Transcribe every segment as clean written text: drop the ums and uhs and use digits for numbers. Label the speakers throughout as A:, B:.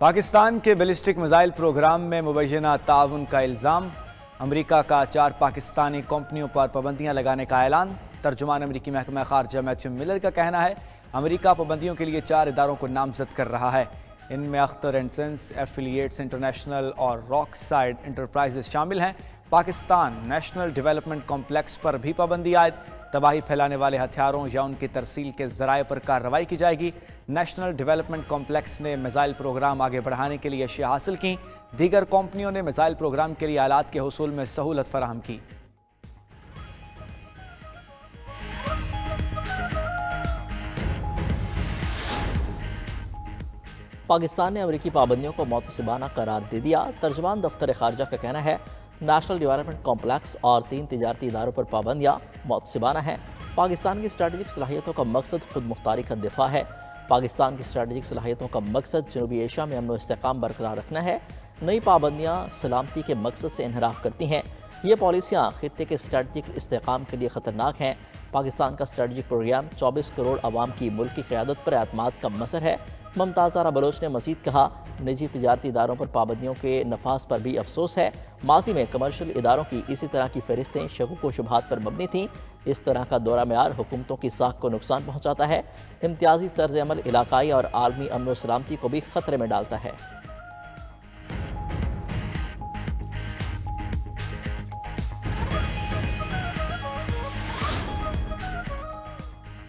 A: پاکستان کے ballistic missile programme میں مبینہ تعاون کا الزام، امریکہ کا 4 پاکستانی کمپنیوں پر پابندیاں لگانے کا اعلان۔ ترجمان امریکی محکمہ خارجہ میتھیو ملر کا کہنا ہے امریکہ پابندیوں کے لیے 4 اداروں کو نامزد کر رہا ہے۔ ان میں اختر اینڈ سنس، ایفیلیٹس انٹرنیشنل اور راک سائڈ انٹرپرائزز شامل ہیں۔ پاکستان نیشنل ڈیولپمنٹ کمپلیکس پر بھی پابندی عائد، تباہی پھیلانے والے ہتھیاروں یا ان کی ترسیل کے ذرائع پر کارروائی کی جائے گی۔ نیشنل ڈیولپمنٹ کمپلیکس نے میزائل پروگرام آگے بڑھانے کے لیے اشیاء حاصل کی، دیگر کمپنیوں نے میزائل پروگرام کے لیے آلات کے حصول میں سہولت فراہم کی۔
B: پاکستان نے امریکی پابندیوں کو معتصبانہ قرار دے دیا۔ ترجمان دفتر خارجہ کا کہنا ہے نیشنل ڈیولپمنٹ کمپلیکس اور 3 تجارتی اداروں پر پابندیاں معتصبانہ ہیں۔ پاکستان کی اسٹریٹجک صلاحیتوں کا مقصد خود مختاری کا دفاع ہے۔ پاکستان کی اسٹریٹجک صلاحیتوں کا مقصد جنوبی ایشیا میں امن و استحکام برقرار رکھنا ہے۔ نئی پابندیاں سلامتی کے مقصد سے انحراف کرتی ہیں۔ یہ پالیسیاں خطے کے اسٹریٹجک استحکام کے لیے خطرناک ہیں۔ پاکستان کا اسٹریٹجک پروگرام 24 کروڑ عوام کی ملکی قیادت پر اعتماد کا مظہر ہے۔ ممتاز زہرا بلوچ نے مزید کہا نجی تجارتی اداروں پر پابندیوں کے نفاذ پر بھی افسوس ہے۔ ماضی میں کمرشل اداروں کی اسی طرح کی فہرستیں شکوک و شبہات پر مبنی تھیں۔ اس طرح کا دورہ معیار حکومتوں کی ساکھ کو نقصان پہنچاتا ہے۔ امتیازی طرز عمل علاقائی اور عالمی امن و سلامتی کو بھی خطرے میں ڈالتا ہے۔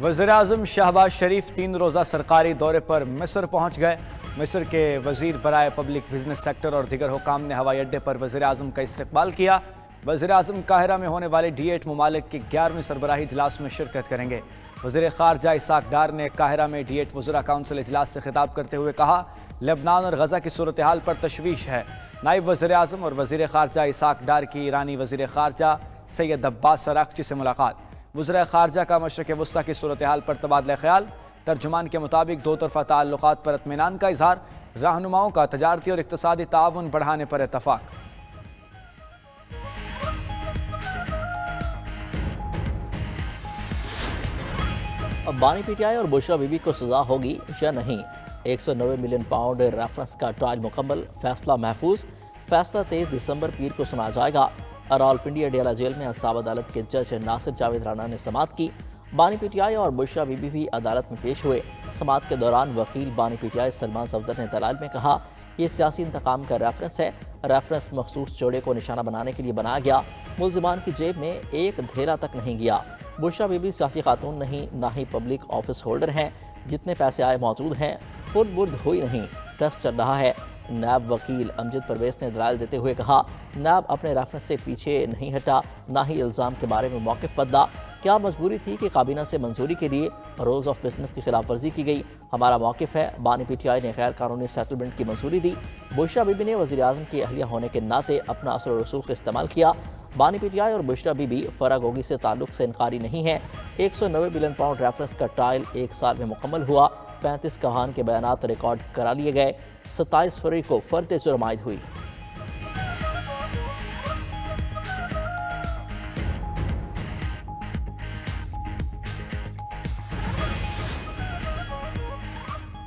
A: وزیراعظم شہباز شریف 3 روزہ سرکاری دورے پر مصر پہنچ گئے۔ مصر کے وزیر برائے پبلک بزنس سیکٹر اور دیگر حکام نے ہوائی اڈے پر وزیراعظم کا استقبال کیا۔ وزیراعظم قاہرہ میں ہونے والے D8 ممالک کی 11ویں سربراہی اجلاس میں شرکت کریں گے۔ وزیر خارجہ اسحاق ڈار نے قاہرہ میں D8 وزراء کونسل اجلاس سے خطاب کرتے ہوئے کہا لبنان اور غزہ کی صورتحال پر تشویش ہے۔ نائب وزیراعظم اور وزیر خارجہ اسحاق ڈار کی ایرانی وزیر خارجہ سید عباس اراغچی سے ملاقات۔ وزراء خارجہ کا مشرق وسطیٰ کی صورتحال پر تبادلہ خیال۔ ترجمان کے مطابق 2 طرفہ تعلقات پر اطمینان کا اظہار، رہنماؤں کا تجارتی اور اقتصادی تعاون بڑھانے پر اتفاق۔
B: اب بانی پی ٹی آئی اور بشرا بی بی کو سزا ہوگی یا نہیں؟ 190 ملین پاؤنڈ ریفرنس کا ٹرائل مکمل، فیصلہ محفوظ۔ فیصلہ 23 دسمبر پیر کو سنا جائے گا۔ راولپنڈی اڈیالہ جیل میں اعصاب عدالت کے جج ناصر جاوید رانا نے سماعت کی۔ بانی پی ٹی آئی اور بشرا بی بی بھی عدالت میں پیش ہوئے۔ سماعت کے دوران وکیل بانی P T I Salman Safdar نے دلائل میں کہا یہ سیاسی انتقام کا ریفرنس ہے۔ ریفرنس مخصوص جوڑے کو نشانہ بنانے کے لیے بنایا گیا۔ ملزمان کی جیب میں ایک دھیلا تک نہیں گیا۔ بشرا بی بی سیاسی خاتون نہیں، نہ ہی پبلک آفس ہولڈر ہیں۔ جتنے پیسے آئے موجود ہیں، خود برد ہوئی نہیں۔ ٹیسٹ چل رہا ہے۔ نائب وکیل امجد پرویز نے دلائل دیتے ہوئے کہا نائب اپنے ریفرنس سے پیچھے نہیں ہٹا، نہ ہی الزام کے بارے میں موقف بدلا۔ کیا مجبوری تھی کہ کابینہ سے منظوری کے لیے رولز آف بزنس کی خلاف ورزی کی گئی؟ ہمارا موقف ہے بانی پی ٹی آئی نے غیر قانونی سیٹلمنٹ کی منظوری دی۔ بشرا بی بی نے وزیراعظم کی اہلیہ ہونے کے ناطے اپنا اثر و رسوخ استعمال کیا۔ بانی پی ٹی آئی اور بشرا بی بی فراگوگی سے تعلق سے انکاری نہیں ہے۔ 190 ملین پاؤنڈ ریفرنس کا ٹرائل 1 سال میں مکمل ہوا۔ 35 گواہان کے بیانات ریکارڈ کرا لیے گئے۔ 27 فروری کو فرد جرم عائد ہوئی۔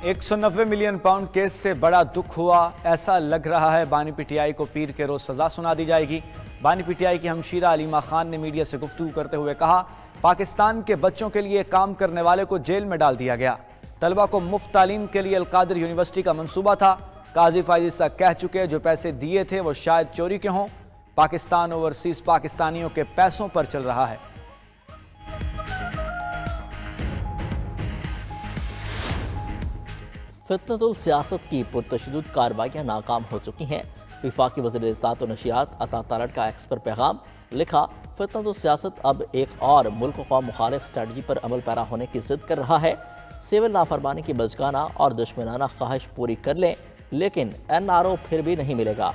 A: $190 ملین کیس سے بڑا دکھ ہوا۔ ایسا لگ رہا ہے بانی پی ٹی آئی کو پیر کے روز سزا سنا دی جائے گی۔ بانی پی ٹی آئی کی ہمشیرہ علیمہ خان نے میڈیا سے گفتگو کرتے ہوئے کہا پاکستان کے بچوں کے لیے کام کرنے والے کو جیل میں ڈال دیا گیا۔ طلبہ کو مفت تعلیم کے لیے القادر یونیورسٹی کا منصوبہ تھا۔ قاضی فائز عیسیٰ کہہ چکے جو پیسے دیے تھے وہ شاید چوری کے ہوں۔ پاکستان اوورسیز پاکستانیوں کے پیسوں پر چل رہا ہے۔
B: فتنۃ السیاست کی پرتشدد کارروائیاں ناکام ہو چکی ہیں۔ وفاقی وزیر اطلاعات و نشریات عطا تارڑ کا ایکس پر پیغام، لکھا فتنۃ السیاست اب ایک اور ملک و قوم مخالف اسٹریٹجی پر عمل پیرا ہونے کی ضد کر رہا ہے۔ سول نافرمانی کی بچگانہ اور دشمنانہ خواہش پوری کر لیں لیکن NRO پھر بھی نہیں ملے گا۔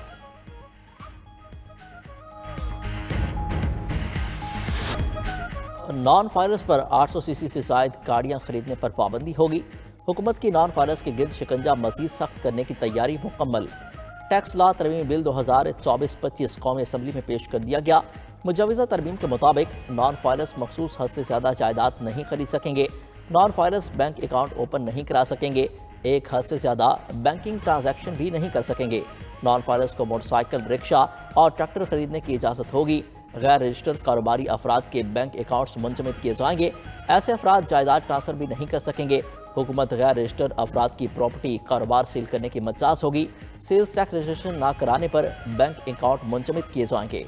B: نان فائرس پر 800 cc سے زائد گاڑیاں خریدنے پر پابندی ہوگی۔ حکومت کی نان فائرس کے گرد شکنجہ مزید سخت کرنے کی تیاری مکمل۔ ٹیکس لا ترمیم بل 2024-25 قومی اسمبلی میں پیش کر دیا گیا۔ مجوزہ ترمیم کے مطابق نان فائرس مخصوص حد سے زیادہ جائیداد نہیں خرید سکیں گے۔ نان فائرس بینک اکاؤنٹ اوپن نہیں کرا سکیں گے۔ एक हद से ज़्यादा बैंकिंग ट्रांजैक्शन भी नहीं कर सकेंगे। नॉन फाइलर्स को मोटरसाइकिल, रिक्शा और ट्रैक्टर खरीदने की इजाज़त होगी। गैर रजिस्टर्ड कारोबारी अफराद के बैंक अकाउंट्स मुंजमद किए जाएंगे। ऐसे अफराद जायदाद ट्रांसफ़र भी नहीं कर सकेंगे। हुकूमत गैर रजिस्टर्ड अफराद की प्रॉपर्टी कारोबार सील करने की मजाज होगी। सेल्स टैक्स रजिस्ट्रेशन न कराने पर बैंक अकाउंट मुंजमद किए जाएंगे।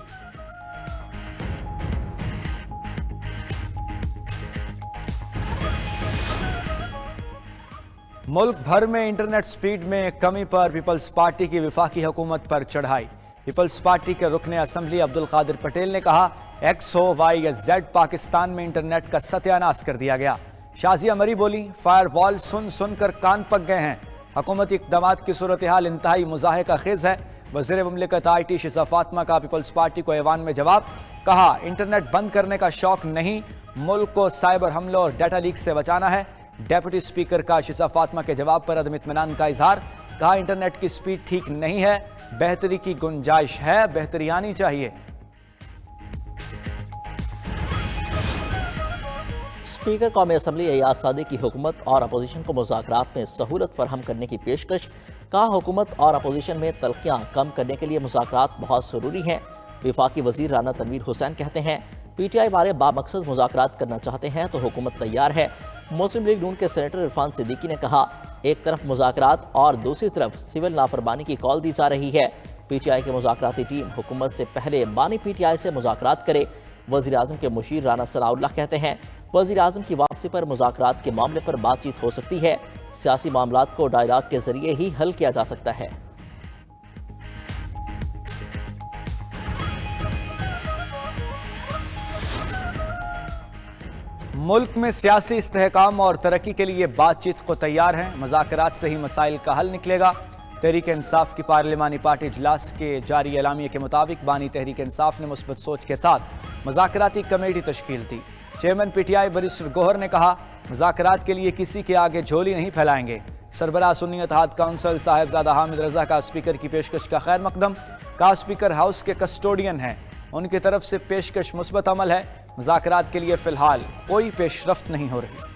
A: मुल्क भर में इंटरनेट स्पीड में कमी पर पीपल्स पार्टी की वफाकी हुकूमत पर चढ़ाई। पीपल्स पार्टी के रुकने असम्बली अब्दुल कादिर पटेल ने कहा, एक्स हो वाई या जेड पाकिस्तान में इंटरनेट का सत्यानाश कर दिया गया। शाजिया मरी बोली, फायर वॉल सुन सुन कर कान पक गए हैं। हुकूमती इक़दामात की सूरत हाल इंतहाई मुज़ाहिका खेज़ है। वज़ीर मुमलिकत IT शिज़ा फातिमा का पीपल्स पार्टी को ऐवान में जवाब। कहा, इंटरनेट बंद करने का शौक नहीं, मुल्क को साइबर हमलों और डाटा लीक से बचाना है। डेप्यूटी स्पीकर का शिज़ा फातिमा के जवाब पर अदम इत्मीनान का इजहार। कहा, इंटरनेट की स्पीड ठीक नहीं है, बेहतरी की गुंजाइश है, बेहतरी आनी चाहिए।
B: स्पीकर कौमी असम्बली एयाज सादिक की हुकूमत और अपोजिशन को मुज़ाकरात में सहूलत फरहम करने की पेशकश। कहा, हुकूमत और अपोजिशन में तलखियाँ कम करने के लिए मुज़ाकरात बहुत ज़रूरी हैं। वफाकी वज़ीर राना तनवीर हुसैन कहते हैं, PTI वाले बामकसद मुज़ाकरात करना चाहते हैं तो हुकूमत तैयार है। मुस्लिम लीग नून के सेनेटर इरफान सिद्दीकी ने कहा, एक तरफ मुज़ाकरात और दूसरी तरफ सिविल नाफरमानी की कॉल दी जा रही है। PTI की मुज़ाकराती टीम हुकूमत से पहले बानी PTI से मुज़ाकरात करे। वज़ीर आज़म के मुशीर राना सनाउल्लाह कहते हैं, वज़ीर आज़म की वापसी पर मुज़ाकरात के मामले पर बातचीत हो सकती है। सियासी मामलात को डायलॉग के जरिए ही हल किया जा सकता है।
A: मुल्क में सियासी इस्तेहकाम और तरक्की के लिए बातचीत को तैयार हैं। मुज़ाकरात से ही मसाइल का हल निकलेगा। तहरीक इंसाफ की पार्लिमानी पार्टी इजलास के जारी एलामिये के मुताबिक बानी तहरीक इंसाफ ने मुस्बत सोच के साथ मुज़ाकराती कमेटी तश्कील दी। चेयरमैन PTI बैरिस्टर गौहर ने कहा, मुज़ाकरात के लिए किसी के आगे झोली नहीं फैलाएंगे। सरबराह सुन्नी इत्तेहाद काउंसिल साहिबजादा हामिद रजा का स्पीकर की पेशकश का खैर मकदम। का स्पीकर हाउस के कस्टोडियन हैं, उनकी तरफ से पेशकश मुस्बत अमल है। मुज़ाकरात के लिए फिलहाल कोई पेशरफ्त नहीं हो रही।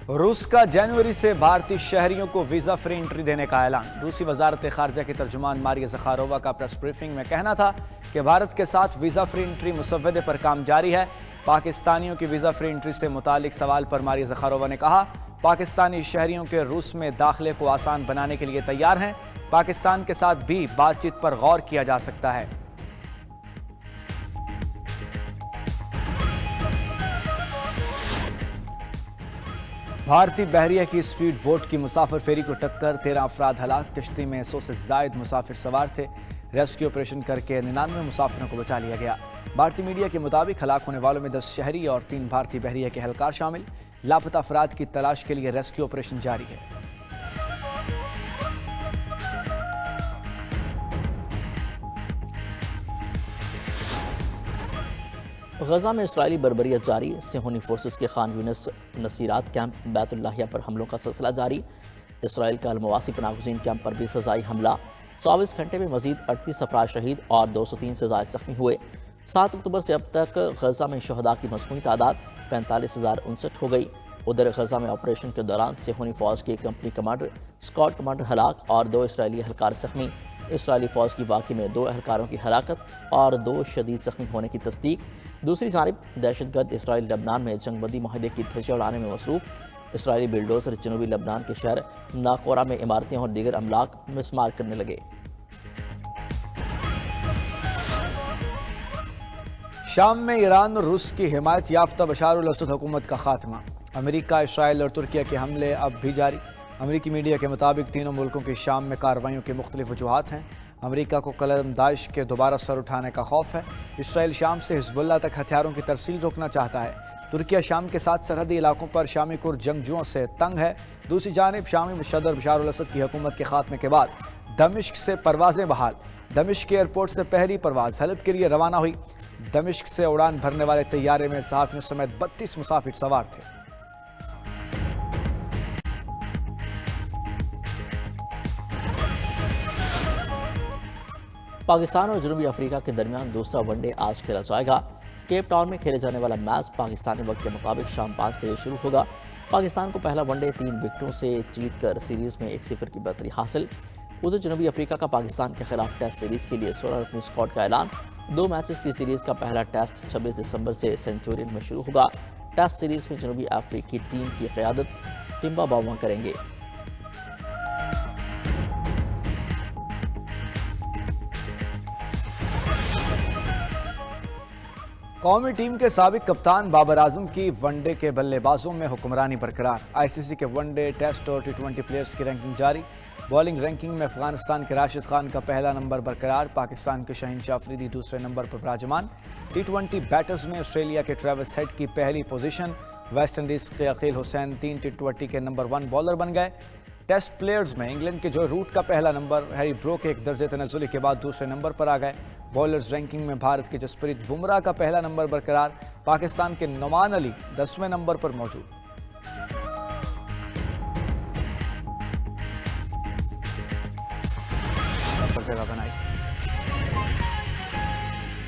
A: रूस का जनवरी से भारतीय शहरियों को वीज़ा फ्री एंट्री देने का ऐलान। रूसी वजारत खारजा की तर्जुमान मारिया ज़खारोवा का प्रेस ब्रीफिंग में कहना था कि भारत के साथ वीज़ा फ्री एंट्री मुसव्वदे पर काम जारी है। पाकिस्तानियों की वीज़ा फ्री एंट्री से मुतालिक सवाल पर मारिया ज़खारोवा ने कहा, पाकिस्तानी शहरियों के रूस में दाखिले को आसान बनाने के लिए तैयार हैं। पाकिस्तान के साथ भी बातचीत पर गौर किया जा सकता है। भारतीय बहरिया की स्पीड बोट की मुसाफिर फेरी को टक्कर, 13 अफराद हलाक। कश्ती में 100 से जायद मुसाफिर सवार थे। रेस्क्यू ऑपरेशन करके 99 मुसाफिरों को बचा लिया गया। भारतीय मीडिया के मुताबिक हलाक होने वालों में 10 शहरी और 3 भारतीय बहरिया के एहलकार शामिल। लापता अफराद की तलाश के लिए रेस्क्यू ऑपरेशन जारी है।
B: गजा में इसराइली बर्बरियत जारी। सेहोनी फोर्सेस के खान यूनिस नसीरात कैंप बैतुल्लाहिया पर हमलों का सिलसिला जारी। इसराइल का अलमवासी पनाहगज़ीन कैंप पर भी फ़ज़ाई हमला। 24 घंटे में मज़ीद 38 अफराद शहीद और 203 से ज़ायद ज़ख्मी हुए। 7 अक्टूबर से अब तक गजा में शहदा की मजमूई तादाद 45,059 हो गई। उधर गजा में ऑपरेशन के दौरान सेहोनी फ़ौज के कंपनी कमांडर, स्क्वाड कमांडर हलाक और 2 इसराइली एहलकार ज़ख्मी। इसराइली फ़ौज की वाक़े में 2 एहलकारों की हलाकत और 2 शदीद ज़ख्मी होने की तस्दीक। दूसरी जानिब दहशतगर्द इसराइल लबनान में जंगबंदी माहिदे की धज्जियां उड़ाने में मसरूफ़। इसराइली बिल्डोज़र जनूबी लबनान के शहर नाकोरा में इमारतें और दीगर अमलाक मिसमार करने लगे।
A: शाम में ईरान और रूस की हिमायत याफ्ता बशार अल असद हुकूमत का खात्मा। अमेरिका, इसराइल और तुर्किया के हमले अब भी जारी। अमेरिकी मीडिया के मुताबिक तीनों मुल्कों की शाम में कार्रवाइयों के मुख्तलिफ वजूहात हैं। अमेरिका को कलम दाइश के दोबारा सर उठाने का खौफ है। इसराइल शाम से हिजबुल्लाह तक हथियारों की तरसील रोकना चाहता है। तुर्किया शाम के साथ सरहदी इलाकों पर शामी कुर्द जंगजुओं से तंग है। दूसरी जानिब शामी सदर बशार अल असद की हुकूमत के खात्मे के बाद दमिश्क से परवाजें बहाल। दमिश्क के एयरपोर्ट से पहली परवाज हलब के लिए रवाना हुई। दमिश्क से उड़ान भरने वाले तैयारे में सहाफ़ियों समेत 32 मुसाफिर सवार थे।
B: पाकिस्तान और जनूबी अफ्रीका के दरमियान दूसरा वनडे आज खेला जाएगा। केप टाउन में खेले जाने वाला मैच पाकिस्तानी वक्त के मुताबिक शाम 5 बजे शुरू होगा। पाकिस्तान को पहला वनडे 3 विकेटों से जीतकर सीरीज में 1-0 की बढ़तरी हासिल। उधर जनूबी अफ्रीका का पाकिस्तान के खिलाफ टेस्ट सीरीज के लिए 16 रकनी स्क्वाड का ऐलान। 2 मैचेस की सीरीज का पहला टेस्ट 26 दिसंबर से सेंचुरियन में शुरू होगा। टेस्ट सीरीज में जनूबी अफ्रीकी टीम की क़यादत टिम्बा बाउमा करेंगे।
A: कौमी टीम के साबिक कप्तान बाबर आजम की वनडे के बल्लेबाजों में हुक्मरानी बरकरार। आईसीसी के वनडे, टेस्ट और टी20 प्लेयर्स की रैंकिंग जारी। बॉलिंग रैंकिंग में अफगानिस्तान के राशिद खान का पहला नंबर बरकरार। पाकिस्तान के शाहीन अफरीदी दूसरे नंबर पर विराजमान। टी20 बैटर्स में ऑस्ट्रेलिया के ट्रेविस हेड की पहली पोजीशन। वेस्ट इंडीज के अकील हुसैन 3 टी20 के नंबर 1 बॉलर बन गए। टेस्ट प्लेयर्स में इंग्लैंड के जो रूट का पहला नंबर, हैरी ब्रोक एक दर्जे तनज़्ज़ुली के बाद दूसरे नंबर पर आ गए। बॉलर्स रैंकिंग में भारत के जसप्रीत बुमराह का पहला नंबर बरकरार। पाकिस्तान के नुमान अली 10वें नंबर पर मौजूद। जगह बनाई।